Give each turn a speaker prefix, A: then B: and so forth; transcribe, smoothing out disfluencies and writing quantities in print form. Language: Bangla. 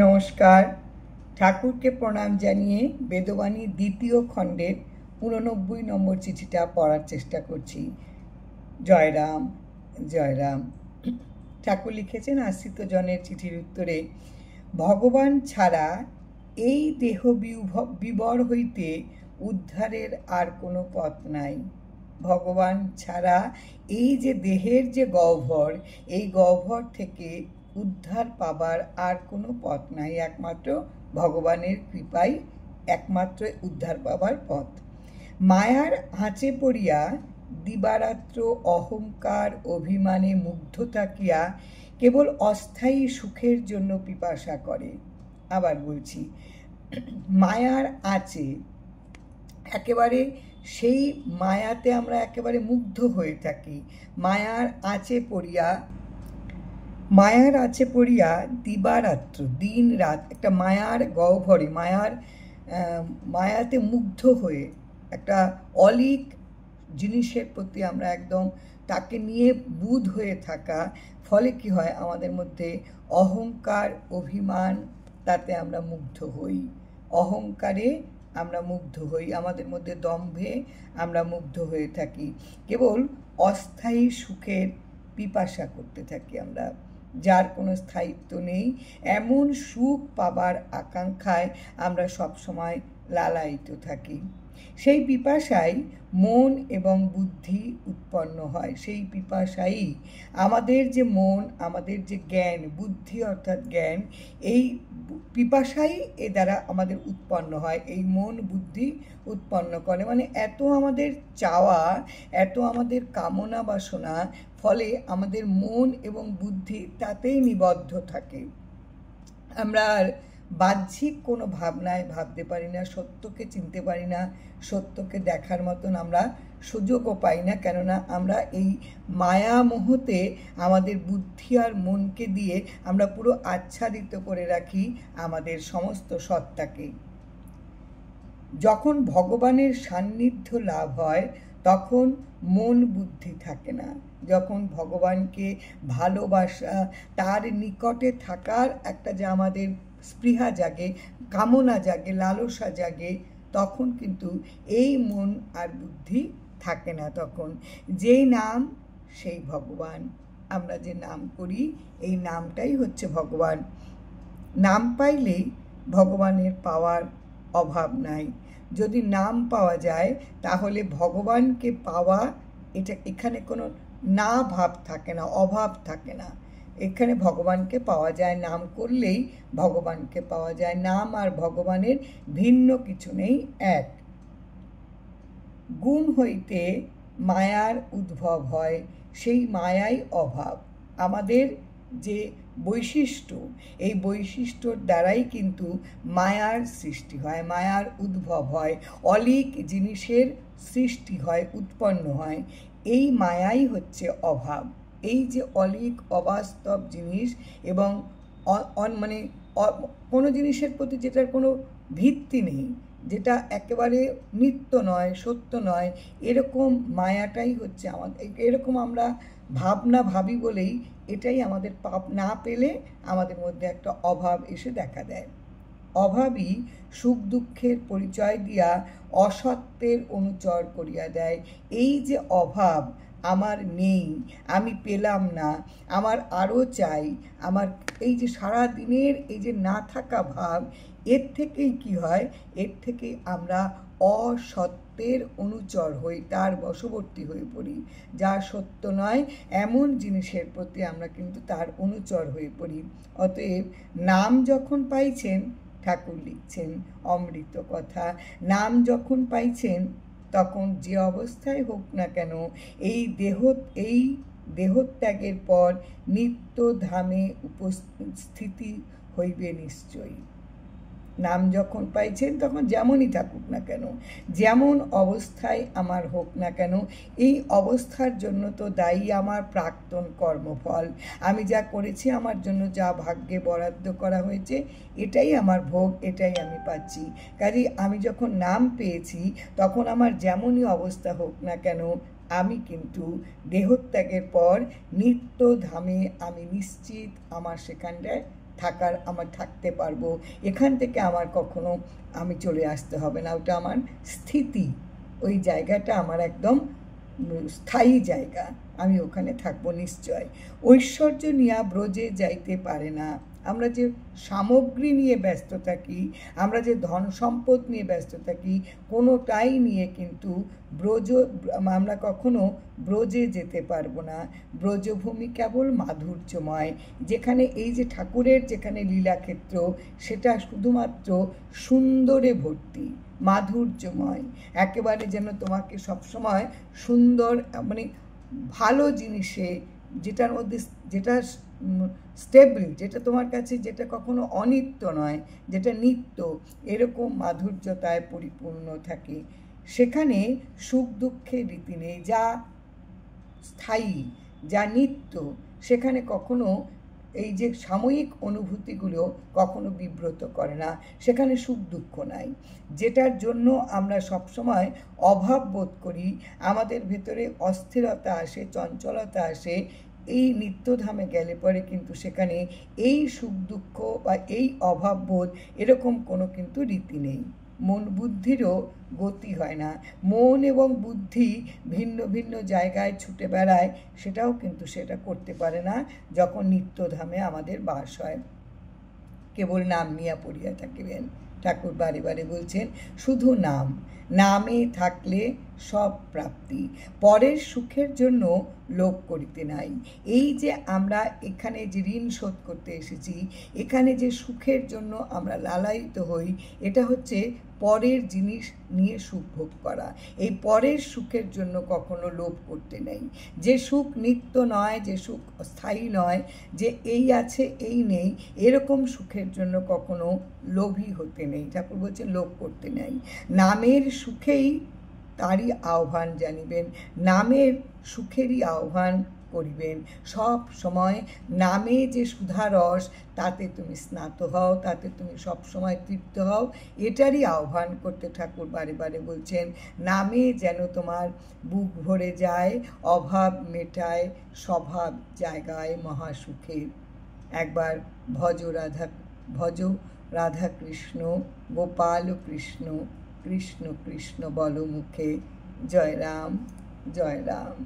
A: নমস্কার। ঠাকুরকে প্রণাম জানিয়ে বেদবাণী দ্বিতীয় খণ্ডের 89 নম্বর চিঠিটা পড়ার চেষ্টা করছি। জয়রাম জয়রাম। ঠাকুর লিখেছেন আশ্রিত জনের চিঠির উত্তরে, ভগবান ছাড়া এই দেহ বিবর হইতে উদ্ধারের আর কোনো পথ নাই। ভগবান ছাড়া এই যে দেহের যে গহ্বর, এই গহ্বর থেকে উদ্ধার পাবার আর কোনো পথ নাই। একমাত্র ভগবানের কৃপাই একমাত্র উদ্ধার পাবার পথ। মায়ার আঁচে পড়িয়া দিবারাত্র অহংকার অভিমানে মুগ্ধ থাকিয়া কেবল অস্থায়ী সুখের জন্য পিপাসা করে। আবার বলছি, মায়ার আঁচে একেবারে সেই মায়াতে আমরা একেবারে মুগ্ধ হয়ে থাকি। মায়ার আঁচে পড়িয়া দিবারাত্র দিন রাত একটা মায়ার গহ্বরে মায়াতে মুগ্ধ হয়ে একটা অলীক জিনিসের প্রতি আমরা একদম তাকে নিয়ে বুঁদ হয়ে থাকা ফলে কি হয়, আমাদের মধ্যে অহংকার অভিমান, তাতে আমরা মুগ্ধ হই। অহংকারে আমরা মুগ্ধ হই, আমাদের মধ্যে দম্ভে আমরা মুগ্ধ হয়ে থাকি, কেবল অস্থায়ী সুখের পিপাসা করতে থাকি আমরা, যার কোনো স্থায়িত্ব নেই। এমন সুখ পাবার আকাঙ্ক্ষায় আমরা সবসময় লালায়িত থাকি। সেই পিপাসাই মন এবং বুদ্ধি উৎপন্ন হয়। সেই পিপাসাই আমাদের যে মন, আমাদের যে জ্ঞান, বুদ্ধি অর্থাৎ জ্ঞান, এই পিপাসাই এ দ্বারা আমাদের উৎপন্ন হয়। এই মন বুদ্ধি উৎপন্ন করে, মানে এত আমাদের চাওয়া, এত আমাদের কামনা বাসনা, ফলে আমাদের মন এবং বুদ্ধি তাতেই নিবদ্ধ থাকে। আমরা আর বাহ্যিক কোনো ভাবনায় ভাবতে পারি না, সত্যকে চিনতে পারি না, সত্যকে দেখার মতন আমরা সুযোগও পাই না। কেননা আমরা এই মায়ামোহতে আমাদের বুদ্ধি আর মনকে দিয়ে আমরা পুরো আচ্ছাদিত করে রাখি আমাদের সমস্ত সত্তাকে। যখন ভগবানের সান্নিধ্য লাভ হয় তখন মন বুদ্ধি থাকে না। যখন ভগবানকে ভালোবাসা, তার নিকটে থাকার একটা যে আমাদের স্পৃহা জাগে, কামনা জাগে, লালসা জাগে, তখন কিন্তু এই মন আর বুদ্ধি থাকে না। তখন যেই নাম সেই ভগবান। আমরা যে নাম করি এই নামটাই হচ্ছে ভগবান। নাম পাইলেই ভগবানের পাওয়ার অভাব নাই। যদি নাম পাওয়া যায় তাহলে ভগবানকে পাওয়া, এখানে কোনো না ভাব থাকে না, অভাব থাকে না। এখানে ভগবানকে পাওয়া যায়, নাম করলেই ভগবানকে পাওয়া যায়। নাম আর ভগবানের ভিন্ন কিছু নেই, এক। গুণ হইতে মায়ার উদ্ভব হয়, সেই মায়াই অভাব। আমাদের যে বৈশিষ্ট্য, এই বৈশিষ্ট্যর দ্বারাই কিন্তু মায়ার সৃষ্টি হয়, মায়ার উদ্ভব হয়, অলীক জিনিসের সৃষ্টি হয়, উৎপন্ন হয়। এই মায়াই হচ্ছে অভাব। এই যে অলীক অবাস্তব জিনিস এবং মানে কোনো জিনিসের প্রতি যেটার কোনো ভিত্তি নেই, যেটা একেবারে নিত্য নয়, সত্য নয়, এরকম মায়াটাই হচ্ছে আমাদের। এরকম আমরা ভাবনা ভাবি বলেই এটাই আমাদের পাপ না পেলে আমাদের মধ্যে একটা অভাব এসে দেখা দেয়। অভাবই সুখ দুঃখের পরিচয় দিয়া অসত্যের অনুচর করিয়া দেয়। এই যে অভাব, আমার নেই, আমি পেলাম না, আমার আরও চাই, আমার এই যে সারা দিনের এই যে না থাকা ভাব, এর থেকেই কি হয়, এর থেকেই আমরা অসত্যের অনুচর হই, তার বশবর্তী হয়ে পড়ি। যা সত্য নয় এমন জিনিসের প্রতি আমরা কিন্তু তার অনুচর হয়ে পড়ি। অতএব নাম যখন পাইছেন, ঠাকুর লিখছেন অমৃত কথা, নাম যখন পাইছেন তখন যে অবস্থায় হোক না কেন, এই দেহত্যাগের পর নিত্য ধামে উপস্থিতি হইবে নিশ্চয়ই। নাম যখন পাইছেন তখন যেমনই থাকুক না কেন, যেমন অবস্থায় আমার হোক না কেন, এই অবস্থার জন্য তো দায়ী আমার প্রাক্তন কর্মফল। আমি যা করেছি, আমার জন্য যা ভাগ্যে বরাদ্দ করা হয়েছে, এটাই আমার ভোগ, এটাই আমি পাচ্ছি। কাজেই আমি যখন নাম পেয়েছি তখন আমার যেমনই অবস্থা হোক না কেন, আমি কিন্তু দেহত্যাগের পর নিত্য ধামে আমি নিশ্চিত আমার সেখানটায় আমার থাকতে পারবো, এখান থেকে আমার কখনো আমি চলে আসতে হবে না, ওটা আমার স্থিতি, ওই জায়গাটা আমার একদম স্থায়ী জায়গা, আমি ওখানে থাকবো নিশ্চয়। ঐশ্বর্য নিয়া ব্রজে যাইতে পারে না। আমরা যে সামগ্রী নিয়ে ব্যস্ত থাকি, আমরা যে ধন সম্পদ নিয়ে ব্যস্ত থাকি, কোনোটাই নিয়ে কিন্তু আমরা কখনো ব্রজে যেতে পারবো না। ব্রজভূমি কেবল মাধুর্যময়, যেখানে এই যে ঠাকুরের যেখানে লীলাক্ষেত্র, সেটা শুধুমাত্র সুন্দরে ভর্তি, মাধুর্যময়, একেবারে যেন তোমাকে সবসময় সুন্দর মানে ভালো জিনিসে, যেটার মধ্যে যেটা স্টেবল, যেটা তোমার কাছে যেটা কখনো অনিত্য নয়, যেটা নিত্য, এরকম মাধুর্যতায় পরিপূর্ণ থাকে। সেখানে সুখ দুঃখের রীতি নেই, যা স্থায়ী, যা নিত্য, সেখানে কখনো এই যে সাময়িক অনুভূতিগুলো কখনো বিব্রত করে না, সেখানে সুখ দুঃখ নাই। যেটার জন্য আমরা সবসময় অভাব বোধ করি, আমাদের ভেতরে অস্থিরতা আসে, চঞ্চলতা আসে, এই নিত্যধামে গেলে পরে কিন্তু সেখানে এই সুখ দুঃখ বা এই অভাববোধ এরকম কোনো কিন্তু রীতি নেই। মন বুদ্ধিরও গতি হয় না, মন এবং বুদ্ধি ভিন্ন ভিন্ন জায়গায় ছুটে বেড়ায়, সেটাও কিন্তু সেটা করতে পারে না যখন নিত্যধামে আমাদের বাস হয়। কেবল নাম নিয়া পড়িয়া থাকিবেন, ঠাকুর বারে বারে বলছেন, শুধু নাম, নামে থাকলে সব প্রাপ্তি, পরের সুখের জন্য লোভ করিতে নাই। এই যে আমরা এখানে যে ঋণ শোধ করতে এসেছি, এখানে যে সুখের জন্য আমরা লালায়িত হই, এটা হচ্ছে পরের জিনিস নিয়ে সুখ ভোগ করা। এই পরের সুখের জন্য কখনো লোভ করতে নেই। যে সুখ নিত্য নয়, যে সুখ স্থায়ী নয়, যে এই আছে এই নেই, এরকম সুখের জন্য কখনো লোভী হতে নেই। ঠাকুর বলছেন লোভ করতে নেই। নামের সুখেই তারই আহ্বান জানিবেন, নামের সুখেরই আহ্বান করিবেন। সব সময় নামে যে সুধারস, তাতে তুমি স্নাত হও, তাতে তুমি সব সময় তৃপ্ত হও, এটারই আহ্বান করতে ঠাকুর বারে বারে বলছেন। নামে যেন তোমার বুক ভরে যায়, অভাব মেটায়, স্বভাব জায়গায় মহাসুখের। একবার ভজ রাধা কৃষ্ণ, গোপাল কৃষ্ণ, কৃষ্ণ কৃষ্ণ বল মুখে। জয় রাম, জয় রাম।